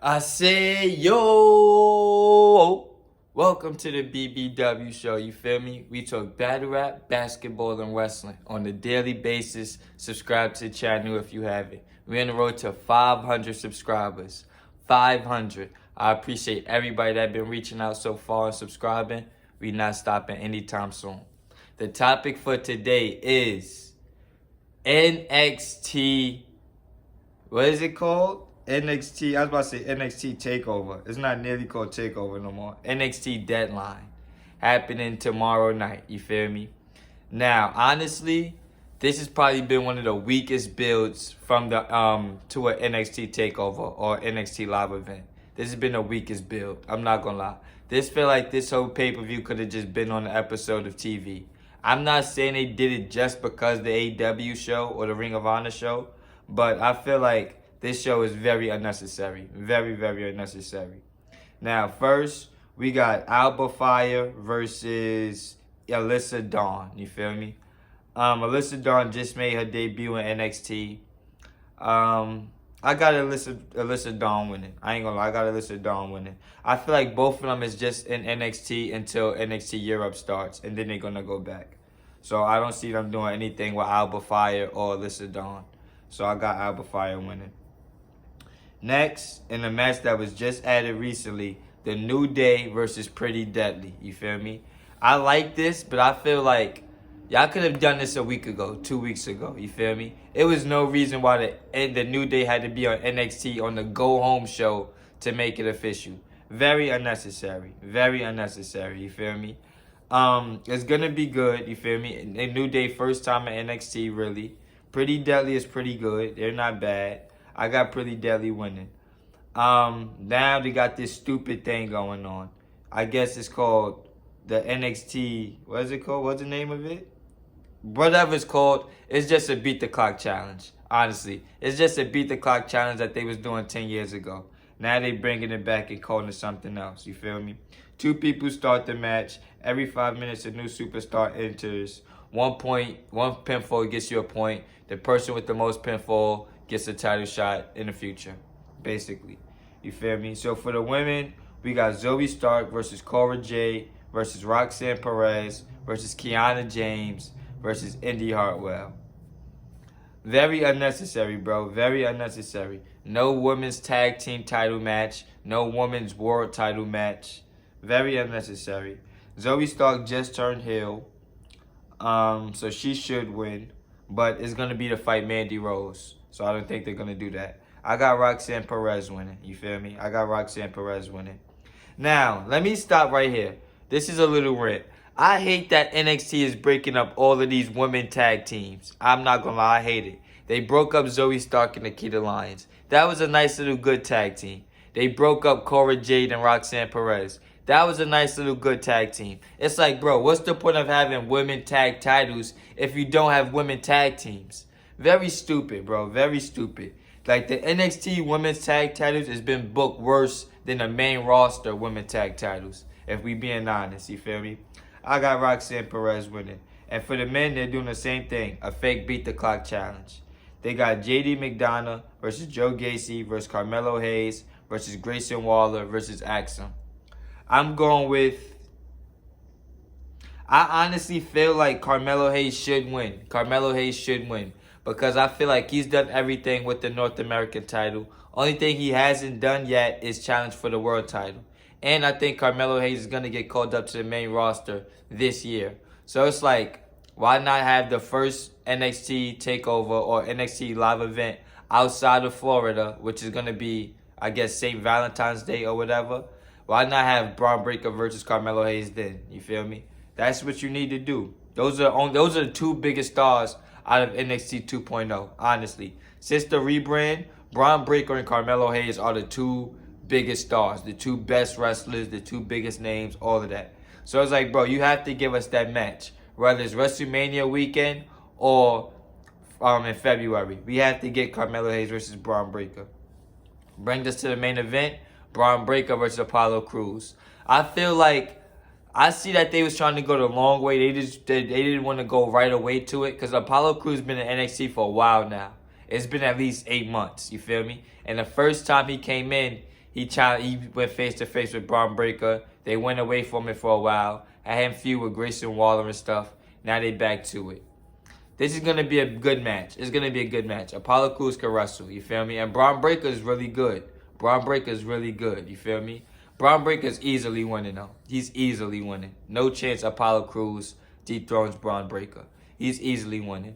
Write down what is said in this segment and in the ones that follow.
I say, yo, welcome to the BBW show, you feel me? We talk battle rap, basketball, and wrestling on a daily basis. Subscribe to the channel if you haven't. We're on the road to 500 subscribers. 500. I appreciate everybody that been reaching out so far and subscribing. We not stopping anytime soon. The topic for today is NXT. What is it called? NXT. I was about to say NXT Takeover. It's not nearly called Takeover no more. NXT Deadline happening tomorrow night. You feel me? Now, honestly, this has probably been one of the weakest builds from the to an NXT Takeover or NXT Live event. This has been the weakest build. I'm not gonna lie. This feel like this whole pay-per-view could have just been on an episode of TV. I'm not saying they did it just because the AEW show or the Ring of Honor show, but I feel like this show is very unnecessary. Very, very unnecessary. Now, first, we got Alba Fire versus Alyssa Dawn. You feel me? Alyssa Dawn just made her debut in NXT. I got Alyssa Dawn winning. I ain't gonna lie, I got Alyssa Dawn winning. I feel like both of them is just in NXT until NXT Europe starts, and then they're gonna go back. So I don't see them doing anything with Alba Fire or Alyssa Dawn. So I got Alba Fire winning. Next, in a match that was just added recently, the New Day versus Pretty Deadly. You feel me? I like this, but I feel like y'all could have done this a week ago, 2 weeks ago. You feel me? It was no reason why the New Day had to be on NXT on the Go Home show to make it official. Very unnecessary. Very unnecessary. You feel me? It's gonna be good. You feel me? The New Day first time at NXT, really. Pretty Deadly is pretty good. They're not bad. I got Pretty Deadly winning. Now they got this stupid thing going on. I guess it's called the NXT. What is it called? What's the name of it? Whatever it's called. It's just a beat the clock challenge. Honestly, it's just a beat the clock challenge that they was doing 10 years ago. Now they bringing it back and calling it something else. You feel me? 2 people start the match. Every 5 minutes, a new superstar enters. 1 pinfall gets you a point. The person with the most pinfall gets a title shot in the future, basically. You feel me? So for the women, we got Zoe Stark versus Cora Jade versus Roxanne Perez versus Kiana James versus Indy Hartwell. Very unnecessary, bro. Very unnecessary. No women's tag team title match. No women's world title match. Very unnecessary. Zoe Stark just turned heel, so she should win. But it's going to be to fight Mandy Rose. So I don't think they're going to do that. I got Roxanne Perez winning. You feel me? I got Roxanne Perez winning. Now, let me stop right here. This is a little rant. I hate that NXT is breaking up all of these women tag teams. I'm not going to lie. I hate it. They broke up Zoe Stark and Nikita Lyons. That was a nice little good tag team. They broke up Cora Jade and Roxanne Perez. That was a nice little good tag team. It's like, bro, what's the point of having women tag titles if you don't have women tag teams? Very stupid, bro. Very stupid. Like, the NXT women's tag titles has been booked worse than the main roster women tag titles, if we being honest, you feel me? I got Roxanne Perez winning. And for the men, they're doing the same thing, a fake beat the clock challenge. They got JD McDonough versus Joe Gacy versus Carmelo Hayes versus Grayson Waller versus Axum. I'm going with... I honestly feel like Carmelo Hayes should win. Carmelo Hayes should win. Because I feel like he's done everything with the North American title. Only thing he hasn't done yet is challenge for the world title. And I think Carmelo Hayes is going to get called up to the main roster this year. So it's like, why not have the first NXT takeover or NXT live event outside of Florida, which is going to be, I guess, St. Valentine's Day or whatever. Why not have Braun Breaker versus Carmelo Hayes then? You feel me? That's what you need to do. Those are the 2 biggest stars out of NXT 2.0, honestly. Since the rebrand, Braun Breaker and Carmelo Hayes are the 2 biggest stars, the 2 best wrestlers, the 2 biggest names, all of that. So it's like, bro, you have to give us that match, whether it's WrestleMania weekend or in February. We have to get Carmelo Hayes versus Braun Breaker. Bring us to the main event, Braun Breaker versus Apollo Crews. I feel like I see that they was trying to go the long way. They didn't want to go right away to it because Apollo Crews been in NXT for a while now. It's been at least 8 months. You feel me? And the first time he came in, He went face to face with Braun Breaker. They went away from it for a while. Had him feud with Grayson Waller and stuff. Now they back to it. This is gonna be a good match. It's gonna be a good match. Apollo Crews can wrestle. You feel me? And Braun Breaker is really good. Braun Breaker is really good. You feel me? Braun Breaker is easily winning though. He's easily winning. No chance Apollo Crews dethrones Braun Breaker. He's easily winning.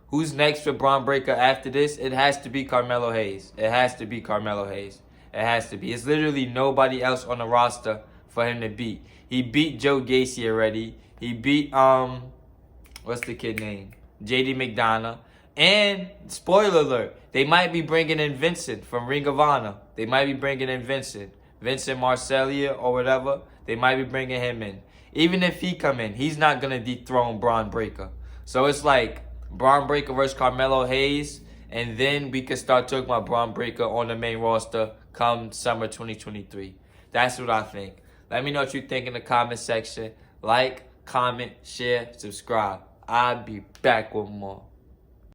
Who's next for Braun Breaker after this? It has to be Carmelo Hayes. It has to be Carmelo Hayes. It has to be. It's literally nobody else on the roster for him to beat. He beat Joe Gacy already. He beat what's the kid name? JD McDonough. And spoiler alert, they might be bringing in Vincent from Ring of Honor. They might be bringing in Vincent Marcellia or whatever. They might be bringing him in. Even if he come in, he's not gonna dethrone Braun Breaker. So it's like Braun Breaker versus Carmelo Hayes, and then we can start talking about Braun Breaker on the main roster come summer 2023. That's what I think. Let me know what you think in the comment section. Like, comment, share, subscribe. I'll be back with more.